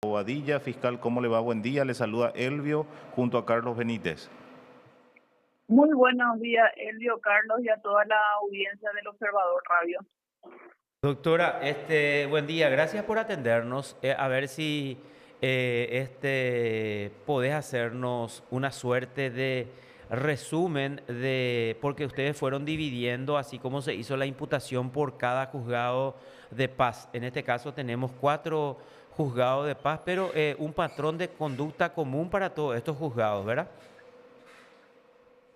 Bobadilla. Fiscal, ¿cómo le va? Buen día. Le saluda Elvio junto a Carlos Benítez. Muy buenos días, Elvio, Carlos, y a toda la audiencia del Observador Radio. Doctora, buen día, gracias por atendernos. A ver si podés hacernos una suerte de resumen porque ustedes fueron dividiendo, así como se hizo la imputación por cada juzgado de paz. En este caso tenemos 4 juzgados de paz, pero un patrón de conducta común para todos estos juzgados, ¿verdad?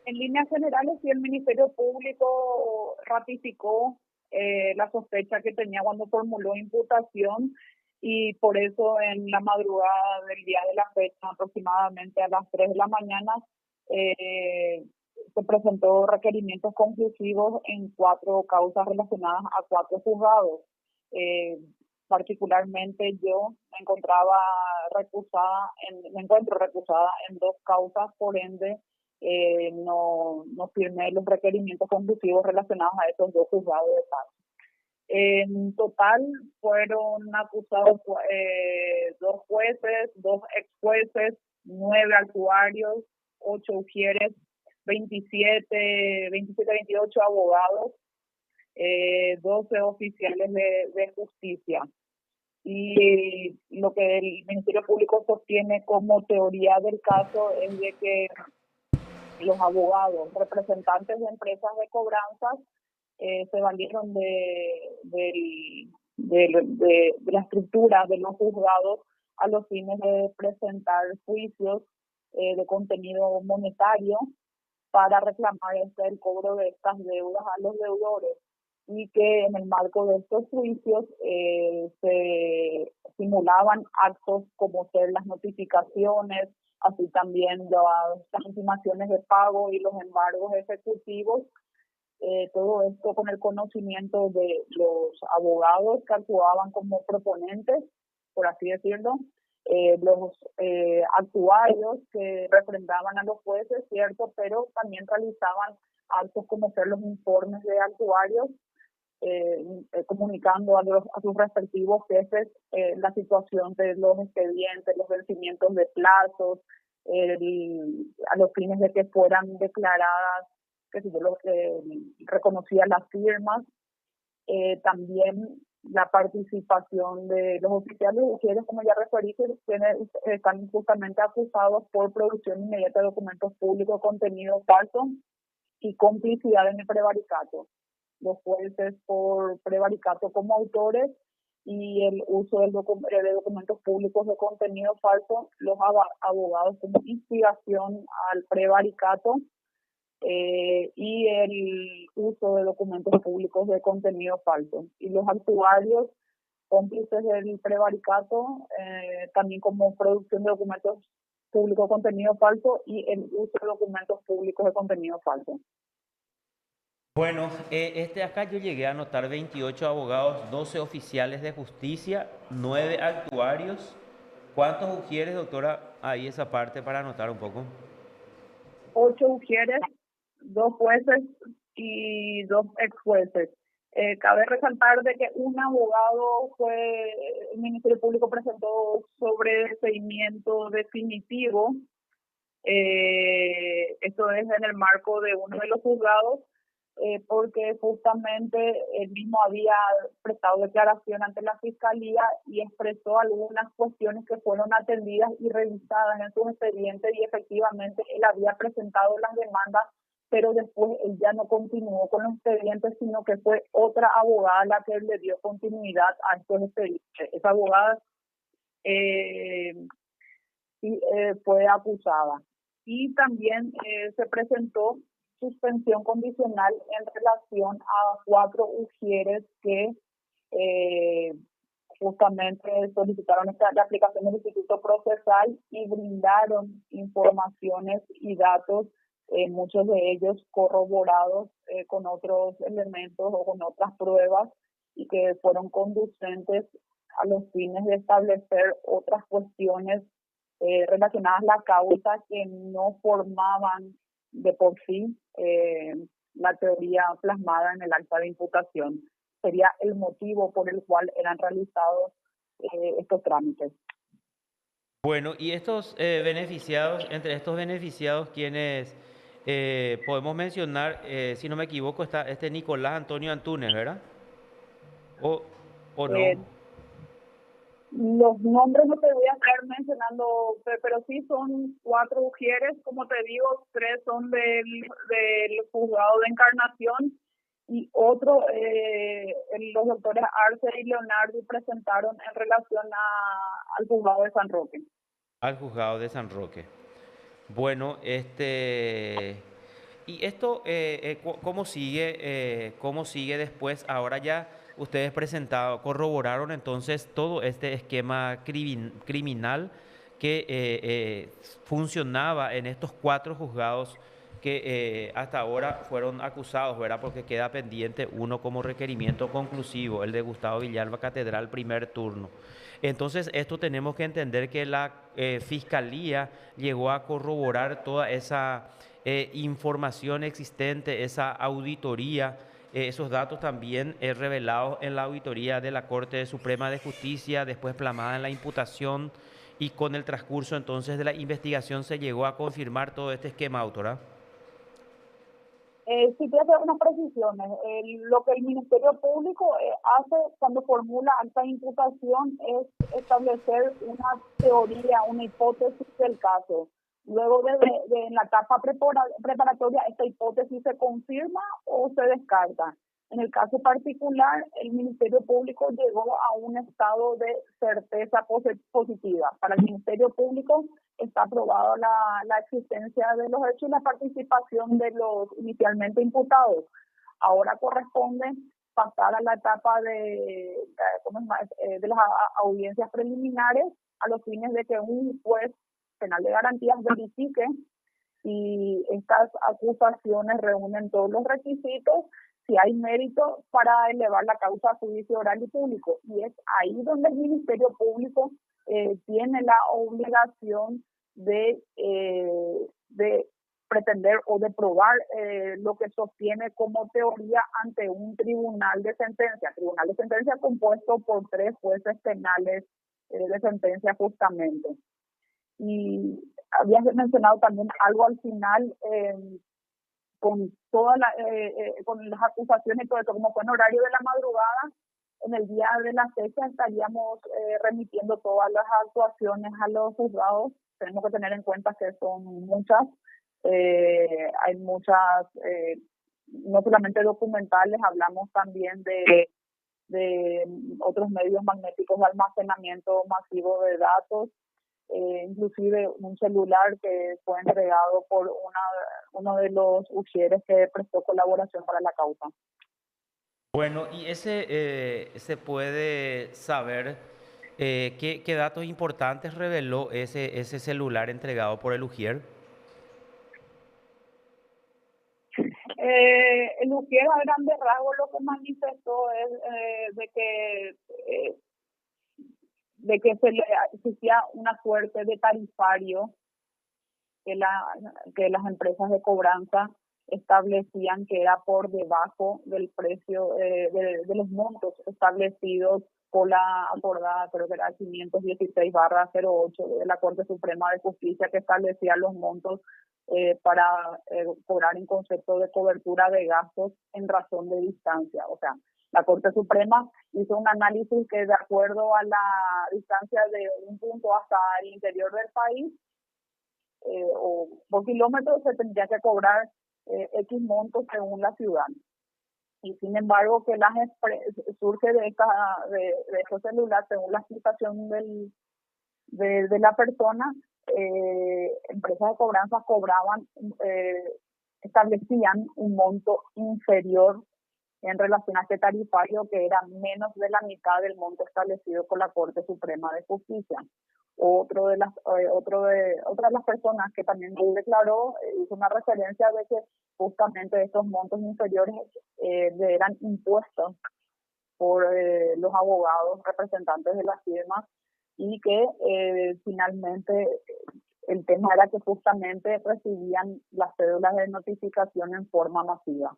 En líneas generales, sí, el Ministerio Público ratificó la sospecha que tenía cuando formuló imputación y por eso en la madrugada del día de la fecha, aproximadamente a las 3 de la mañana, eh, se presentó requerimientos conclusivos en 4 causas relacionadas a 4 juzgados. Eh, Particularmente yo me encuentro recusada en 2 causas, por ende no firmé los requerimientos conclusivos relacionados a esos 2 juzgados de paz. En total fueron acusados 2 jueces, 2 ex jueces, 9 actuarios, 8 ujieres, 28 abogados, 12 oficiales de justicia. Y lo que el Ministerio Público sostiene como teoría del caso es de que los abogados, representantes de empresas de cobranzas, se valieron de la estructura de los juzgados a los fines de presentar juicios de contenido monetario para reclamar el cobro de estas deudas a los deudores, y que en el marco de estos juicios se simulaban actos como ser las notificaciones, así también las intimaciones de pago y los embargos ejecutivos. Todo esto con el conocimiento de los abogados que actuaban como proponentes, por así decirlo, los actuarios que refrendaban a los jueces, cierto, pero también realizaban actos como ser los informes de actuarios, comunicando a sus respectivos jefes la situación de los expedientes, los vencimientos de plazos, a los fines de que fueran declaradas, que si yo lo reconocía las firmas. También la participación de los oficiales de ujieres, como ya referí, que están justamente acusados por producción inmediata de documentos públicos, contenido falso y complicidad en el prevaricato. Los jueces por prevaricato como autores y el uso de documentos públicos de contenido falso, los abogados como instigación al prevaricato, y el uso de documentos públicos de contenido falso. Y los actuarios cómplices del prevaricato, también como producción de documentos públicos de contenido falso y el uso de documentos públicos de contenido falso. Bueno, acá yo llegué a anotar 28 abogados, 12 oficiales de justicia, 9 actuarios. ¿Cuántos ujieres, doctora? Ahí esa parte para anotar un poco. 8 ujieres, 2 jueces y 2 ex jueces. Cabe resaltar de que un abogado el Ministerio Público presentó sobreseimiento definitivo. Esto es en el marco de uno de los juzgados, porque justamente él mismo había prestado declaración ante la Fiscalía y expresó algunas cuestiones que fueron atendidas y revisadas en sus expedientes, y efectivamente él había presentado las demandas, pero después él ya no continuó con los expedientes, sino que fue otra abogada la que le dio continuidad a estos expedientes. Esa abogada fue acusada. Y también se presentó suspensión condicional en relación a 4 ujieres que justamente solicitaron la aplicación del Instituto Procesal y brindaron informaciones y datos, muchos de ellos corroborados con otros elementos o con otras pruebas, y que fueron conducentes a los fines de establecer otras cuestiones relacionadas a la causa que no formaban de por sí la teoría plasmada en el acta de imputación. Sería el motivo por el cual eran realizados estos trámites. Bueno, y estos beneficiados, entre estos beneficiados, quienes podemos mencionar, si no me equivoco, está este Nicolás Antonio Antunes, ¿verdad? O, o no. Eh, los nombres no te voy a estar mencionando, pero sí son 4 mujeres, como te digo, 3 son del juzgado de Encarnación y otro, los doctores Arce y Leonardo presentaron en relación al juzgado de San Roque. Al juzgado de San Roque. Bueno, y esto, cómo sigue después? Ahora ya ustedes presentaron, corroboraron entonces todo este esquema criminal que funcionaba en estos 4 juzgados que hasta ahora fueron acusados, ¿verdad? Porque queda pendiente uno como requerimiento conclusivo, el de Gustavo Villalba Catedral, primer turno. Entonces, esto tenemos que entender que la Fiscalía llegó a corroborar toda esa información existente, esa auditoría, esos datos también revelados en la auditoría de la Corte Suprema de Justicia, después plasmada en la imputación y con el transcurso entonces de la investigación se llegó a confirmar todo este esquema, autora. Sí quiero hacer unas precisiones. Lo que el Ministerio Público hace cuando formula acta de imputación es establecer una teoría, una hipótesis del caso. Luego en la etapa preparatoria, esta hipótesis se confirma o se descarta. En el caso particular, el Ministerio Público llegó a un estado de certeza positiva. Para el Ministerio Público está aprobada la existencia de los hechos y la participación de los inicialmente imputados. Ahora corresponde pasar a la etapa de las audiencias preliminares a los fines de que un juez penal de garantías verifique si estas acusaciones reúnen todos los requisitos, si hay mérito para elevar la causa a juicio oral y público. Y es ahí donde el Ministerio Público tiene la obligación de pretender o de probar lo que sostiene como teoría ante un tribunal de sentencia compuesto por 3 jueces penales de sentencia justamente. Y habías mencionado también algo al final, con con las acusaciones y todo eso, como fue en horario de la madrugada, en el día de la fecha estaríamos remitiendo todas las actuaciones a los juzgados. Tenemos que tener en cuenta que son muchas, hay muchas, no solamente documentales, hablamos también de otros medios magnéticos de almacenamiento masivo de datos, inclusive un celular que fue entregado por uno de los uxieres que prestó colaboración para la causa. Bueno, y ese se puede saber qué datos importantes reveló ese celular entregado por el Ujier. El ujier a grandes rasgos lo que manifestó es de que existía una suerte de tarifario que las empresas de cobranza establecían que era por debajo del precio de los montos establecidos por la acordada, creo que era 516/08 de la Corte Suprema de Justicia, que establecía los montos para cobrar en concepto de cobertura de gastos en razón de distancia. O sea, la Corte Suprema hizo un análisis que, de acuerdo a la distancia de un punto hasta el interior del país, o por kilómetros, se tendría que cobrar X montos según la ciudad. Y sin embargo, que surge de estos celulares, según la explicación de la persona, empresas de cobranza establecían un monto inferior en relación a este tarifario, que era menos de la mitad del monto establecido por la Corte Suprema de Justicia. Otra de las personas que también declaró hizo una referencia de que justamente estos montos inferiores eran impuestos por los abogados representantes de las firmas, y que finalmente el tema era que justamente recibían las cédulas de notificación en forma masiva.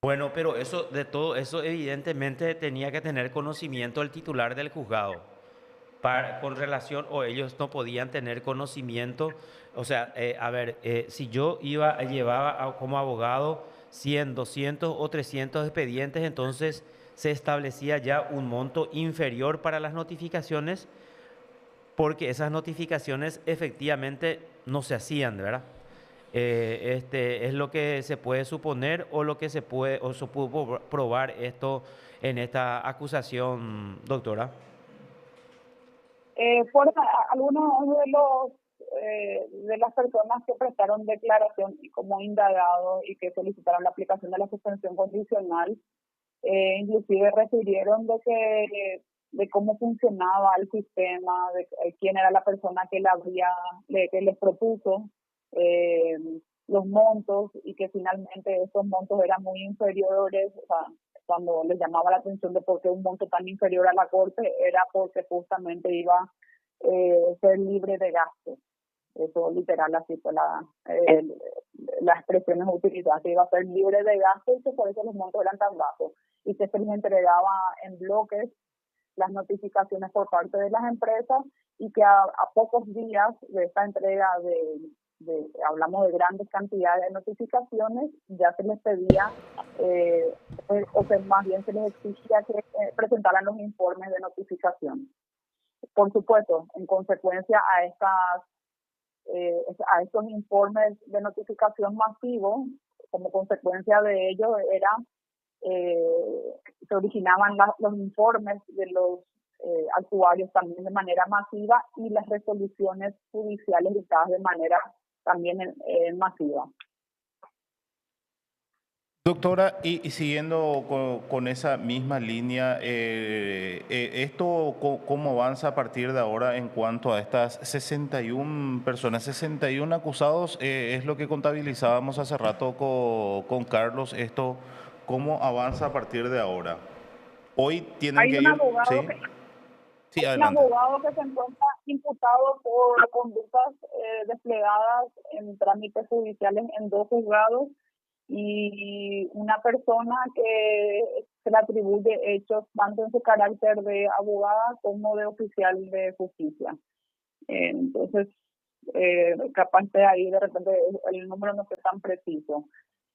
Bueno, pero de todo eso evidentemente tenía que tener conocimiento el titular del juzgado. con relación o ellos no podían tener conocimiento. O sea, a ver, si yo llevaba como abogado 100, 200 o 300 expedientes, entonces se establecía ya un monto inferior para las notificaciones porque esas notificaciones efectivamente no se hacían, ¿verdad? Es lo que se puede suponer o lo que se puede o se pudo probar esto en esta acusación, doctora. Algunos de las personas que prestaron declaración y como indagados y que solicitaron la aplicación de la suspensión condicional, inclusive refirieron de cómo funcionaba el sistema, de quién era la persona que les propuso eh, los montos y que finalmente esos montos eran muy inferiores. O sea, cuando les llamaba la atención de por qué un monto tan inferior a la corte, era porque justamente iba a ser libre de gastos. Eso literal así fue las expresiones utilizadas, que iba a ser libre de gastos y que por eso los montos eran tan bajos y que se les entregaba en bloques las notificaciones por parte de las empresas y que a pocos días de esta entrega hablamos de grandes cantidades de notificaciones, ya se les pedía o que más bien se les exigía que presentaran los informes de notificación. Por supuesto, en consecuencia a estos informes de notificación masivos, como consecuencia de ello se originaban los informes de los actuarios también de manera masiva y las resoluciones judiciales dictadas de manera también masiva. Doctora, y siguiendo con esa misma línea, ¿cómo avanza a partir de ahora en cuanto a estas 61 personas, 61 acusados? Es lo que contabilizábamos hace rato con Carlos. Esto, ¿cómo avanza a partir de ahora? Hoy tienen Hay que un ir, abogado ¿sí? que Sí, un adelante. abogado que se encuentra imputado por conductas desplegadas en trámites judiciales en 2 juzgados y una persona que se le atribuye hechos tanto en su carácter de abogada como de oficial de justicia. Entonces, capaz de ahí de repente el número no es tan preciso.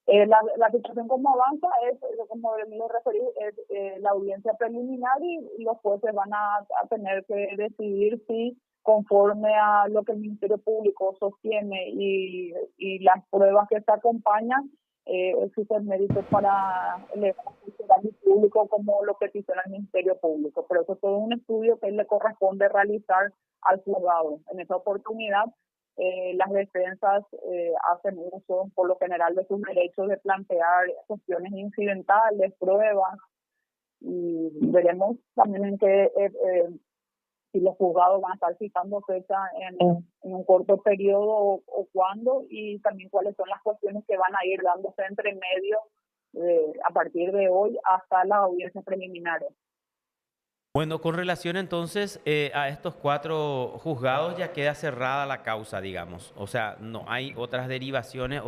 La situación como avanza es, como lo referí, es la audiencia preliminar y los jueces van a tener que decidir si conforme a lo que el Ministerio Público sostiene y las pruebas que se acompañan, existen méritos para elevar al funcionario público como lo peticiona el Ministerio Público. Pero eso es todo un estudio que le corresponde realizar al juzgado. En esa oportunidad, las defensas hacen uso por lo general de sus derechos de plantear cuestiones incidentales, pruebas, y veremos también si los juzgados van a estar fijando fecha en un corto periodo o cuándo, y también cuáles son las cuestiones que van a ir dándose entre medio a partir de hoy hasta las audiencias preliminares. Bueno, con relación entonces a estos 4 juzgados ya queda cerrada la causa, digamos. O sea, no hay otras derivaciones,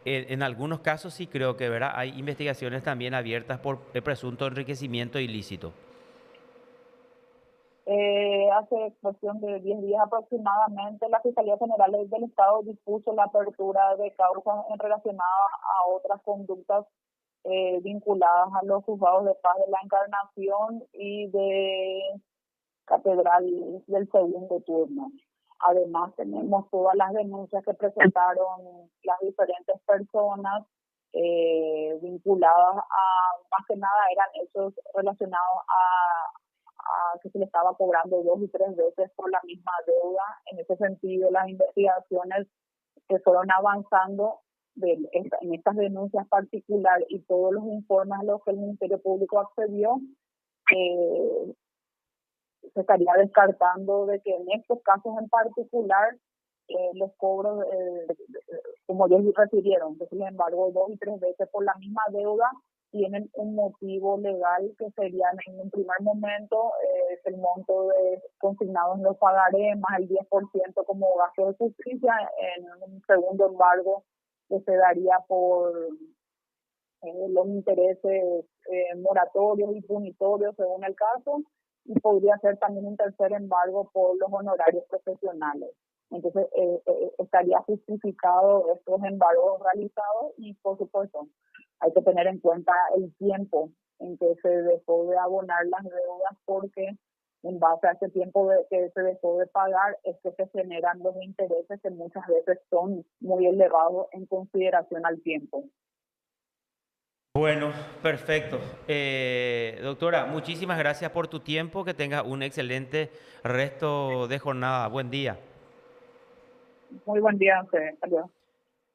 en algunos casos sí creo que, ¿verdad? Hay investigaciones también abiertas por presunto enriquecimiento ilícito. Hace cuestión de 10 días aproximadamente, la Fiscalía General del Estado dispuso la apertura de causas relacionadas a otras conductas vinculadas a los juzgados de paz de la Encarnación y de Catedral del segundo turno. Además, tenemos todas las denuncias que presentaron las diferentes personas vinculadas más que nada eran hechos relacionados a que se le estaba cobrando 2 y 3 veces por la misma deuda. En ese sentido, las investigaciones que fueron avanzando en estas denuncias particulares y todos los informes a los que el Ministerio Público accedió, se estaría descartando de que en estos casos en particular los cobros, como ellos refirieron, que sin embargo 2 y 3 veces por la misma deuda, tienen un motivo legal que sería en un primer momento el monto de consignados en los pagarés más el 10% como gasto de justicia, en un segundo embargo que se daría por los intereses moratorios y punitorios según el caso, y podría ser también un tercer embargo por los honorarios profesionales. Entonces, estaría justificado estos embargos realizados y, por supuesto, hay que tener en cuenta el tiempo en que se dejó de abonar las deudas, porque en base a ese tiempo que se dejó de pagar es que se generan los intereses que muchas veces son muy elevados en consideración al tiempo. Bueno, perfecto. Doctora, muchísimas gracias por tu tiempo. Que tengas un excelente resto de jornada. Buen día. Muy buen día, Andrea.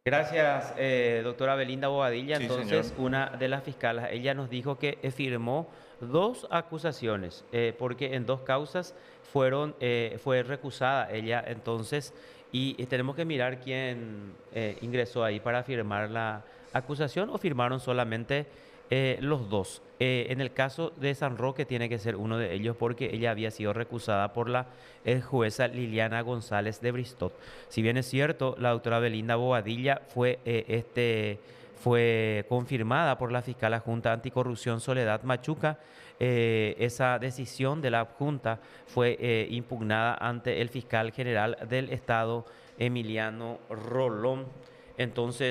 Gracias, doctora Belinda Bobadilla. Sí, señor. Entonces, una de las fiscales, ella nos dijo que firmó dos acusaciones, porque en dos causas fue recusada ella. Entonces, y tenemos que mirar quién ingresó ahí para firmar la acusación o firmaron solamente los dos. En el caso de San Roque tiene que ser uno de ellos porque ella había sido recusada por la jueza Liliana González de Bristot. Si bien es cierto, la doctora Belinda Bobadilla fue confirmada por la fiscal adjunta anticorrupción Soledad Machuca. Esa decisión de la Junta fue impugnada ante el fiscal general del Estado, Emiliano Rolón. Entonces,